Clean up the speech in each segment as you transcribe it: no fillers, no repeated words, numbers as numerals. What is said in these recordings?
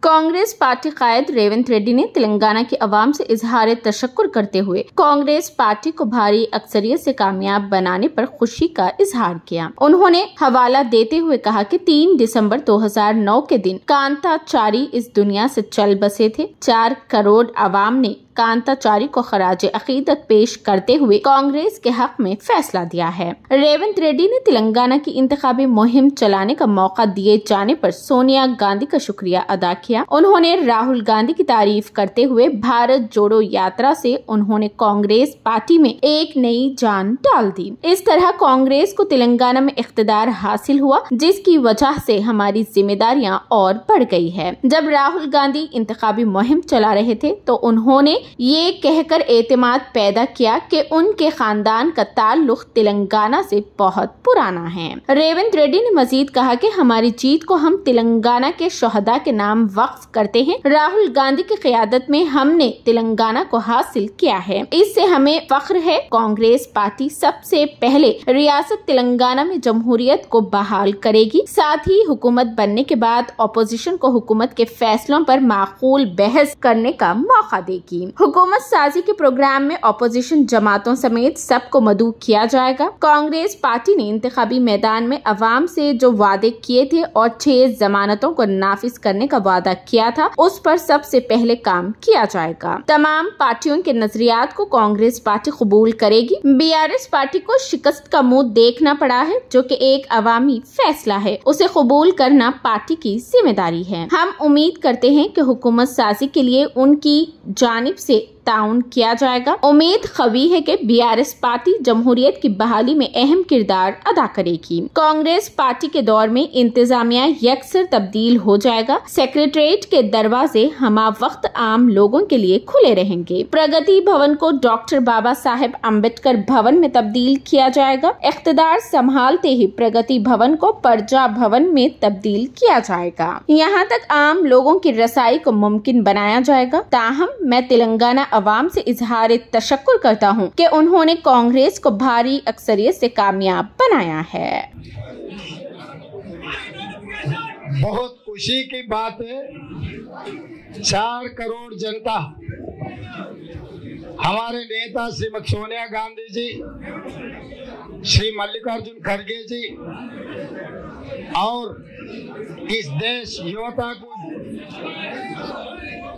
Congress party कायद रेवंत रेड्डी ने तेलंगाना की आवाम से इजहार तशक्कुर करते हुए कांग्रेस पार्टी को भारी अक्सरियत से कामयाब बनाने पर खुशी का इजहार किया। उन्होंने हवाला देते हुए कहा कि 3 दिसंबर 2009 के दिन कांताचारी इस दुनिया से चल बसे थे। 4 करोड़ आवाम ने कांताचारी को खराज अकीदत पेश करते हुए कांग्रेस के हक में फैसला दिया है। रेवंत रेड्डी ने तेलंगाना की इंतखाबी मुहिम चलाने का मौका दिए जाने पर सोनिया गांधी का शुक्रिया अदा किया। उन्होंने राहुल गांधी की तारीफ करते हुए भारत जोड़ो यात्रा से उन्होंने कांग्रेस पार्टी में एक नई जान डाल दी। इस तरह कांग्रेस को तेलंगाना में इख्तिदार हासिल हुआ, जिसकी वजह से हमारी जिम्मेदारियां और बढ़ गई है। जब राहुल गांधी इंतखाबी मुहिम चला रहे थे तो उन्होंने ये कहकर एतमाद पैदा किया कि उनके खानदान का ताल्लुक तेलंगाना से बहुत पुराना है। रेवंत रेड्डी ने मजीद कहा कि हमारी जीत को हम तेलंगाना के शोहदा के नाम वक्फ करते हैं। राहुल गांधी की क़यादत में हमने तेलंगाना को हासिल किया है, इससे हमें फख्र है। कांग्रेस पार्टी सबसे पहले रियासत तेलंगाना में जमहूरियत को बहाल करेगी, साथ ही हुकूमत बनने के बाद अपोजिशन को हुकूमत के फैसलों पर माकूल बहस करने का मौका देगी। हुकूमत साजी के प्रोग्राम में अपोजिशन जमातों समेत सबको मदऊ किया जाएगा। कांग्रेस पार्टी ने इंतखाबी मैदान में अवाम से जो वादे किए थे और 6 जमानतों को नाफिज करने का वादा किया था, उस पर सबसे पहले काम किया जाएगा। तमाम पार्टियों के नजरियात को कांग्रेस पार्टी कबूल करेगी। बीआरएस पार्टी को शिकस्त का मुंह देखना पड़ा है, जो कि एक अवामी फैसला है। उसे कबूल करना पार्टी की जिम्मेदारी है। हम उम्मीद करते हैं कि हुकूमत साजी के लिए उनकी जानिब से ताउन किया जाएगा। उम्मीद कवी है कि बीआरएस पार्टी जमहूरियत की बहाली में अहम किरदार अदा करेगी। कांग्रेस पार्टी के दौर में इंतजामिया यकसर तब्दील हो जाएगा। सेक्रेटरीट के दरवाजे हमा वक्त आम लोगों के लिए खुले रहेंगे। प्रगति भवन को डॉक्टर बाबा साहेब अम्बेडकर भवन में तब्दील किया जाएगा। इख्तिदार संभालते ही प्रगति भवन को प्रजा भवन में तब्दील किया जाएगा। यहाँ तक आम लोगों की रसाई को मुमकिन बनाया जाएगा। ताहम मैं तेलंगाना अवाम से इजहार तशक्कुर करता हूं कि उन्होंने कांग्रेस को भारी अक्सरियत से कामयाब बनाया है। बहुत खुशी की बात है, 4 करोड़ जनता हमारे नेता श्रीमती सोनिया गांधी जी, श्री मल्लिकार्जुन खड़गे जी और इस देश युवता को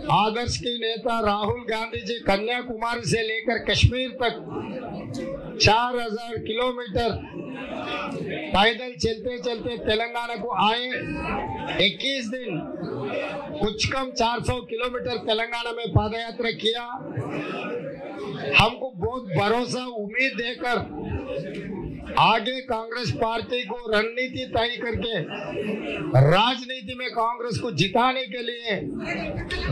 आदर्श के नेता राहुल गांधी जी कन्याकुमारी से लेकर कश्मीर तक 4000 किलोमीटर पैदल चलते चलते तेलंगाना को आए। 21 दिन कुछ कम 400 किलोमीटर तेलंगाना में पादयात्रा किया। हमको बहुत भरोसा उम्मीद देकर आगे कांग्रेस पार्टी को रणनीति तय करके राजनीति में कांग्रेस को जिताने के लिए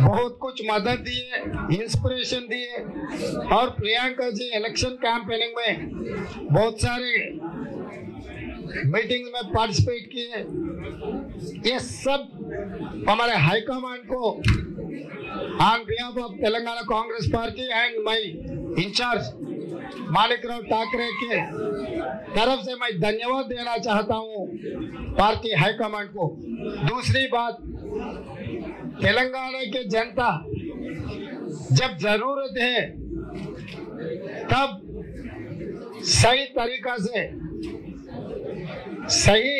बहुत कुछ मदद दिए, इंस्पिरेशन दिए और प्रियंका जी इलेक्शन कैंपेनिंग में बहुत सारे मीटिंग्स में पार्टिसिपेट किए। ये सब हमारे हाईकमांड को on behalf of Telangana Congress party and my incharge Manikrao Thakre के तरफ से मैं धन्यवाद देना चाहता हूं पार्टी हाईकमांड को। दूसरी बात, तेलंगाना के जनता जब जरूरत है तब सही तरीका से सही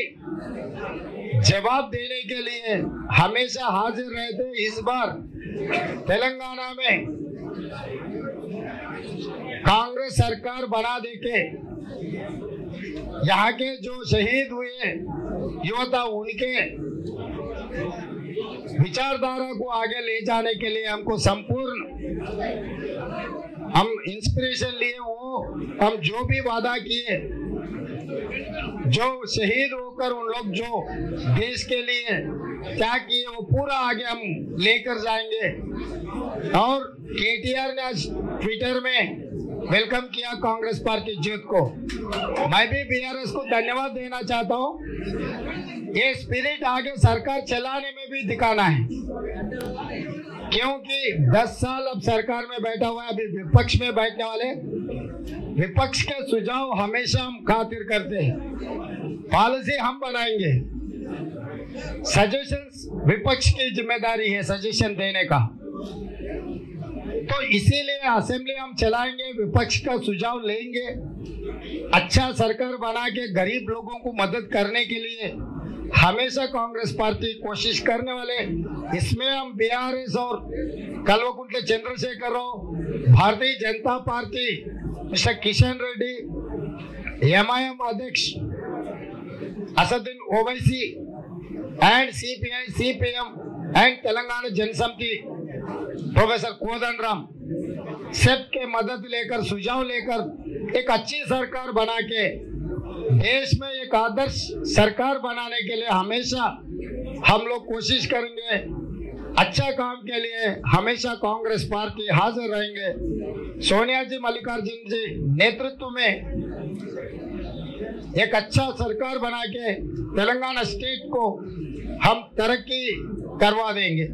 जवाब देने के लिए हमेशा हाजिर रहते। इस बार तेलंगाना में कांग्रेस सरकार बना देके यहाँ के जो शहीद हुए युवता उनके विचारधारा को आगे ले जाने के लिए हमको संपूर्ण हम इंस्पिरेशन लिए। वो हम जो भी वादा किए, जो शहीद होकर उन लोग जो देश के लिए क्या किए, वो पूरा आगे हम लेकर जाएंगे। और केटीआर ने आज ट्विटर में वेलकम किया कांग्रेस पार्टी जीत को। मैं भी बीआरएस को धन्यवाद देना चाहता हूँ। ये स्पिरिट आगे सरकार चलाने में भी दिखाना है, क्योंकि 10 साल अब सरकार में बैठा हुआ है, अभी विपक्ष में बैठने वाले। विपक्ष के सुझाव हमेशा हम खातिर करते हैं, पॉलिसी हम बनाएंगे। सजेशंस विपक्ष की जिम्मेदारी है सजेशन देने का, तो इसीलिए असेंबली हम चलाएंगे, विपक्ष का सुझाव लेंगे, अच्छा सरकार बना के गरीब लोगों को मदद करने के लिए हमेशा कांग्रेस पार्टी कोशिश करने वाले। इसमें हम बीआरएस और कल्वकुंट्ला Chandrashekhar Rao, Bharatiya Janata party mister Kishan Reddy, MIM अध्यक्ष Asaduddin Owaisi and CPI CPM and Telangana Janasamiti professor Kodandaram सबके मदद लेकर सुझाव लेकर एक अच्छी सरकार बना के देश में एक आदर्श सरकार बनाने के लिए हमेशा हम लोग कोशिश करेंगे। अच्छा काम के लिए हमेशा कांग्रेस पार्टी हाजिर रहेंगे। सोनिया जी, मल्लिकार्जुन जी नेतृत्व में एक अच्छा सरकार बना के तेलंगाना स्टेट को हम तरक्की करवा देंगे।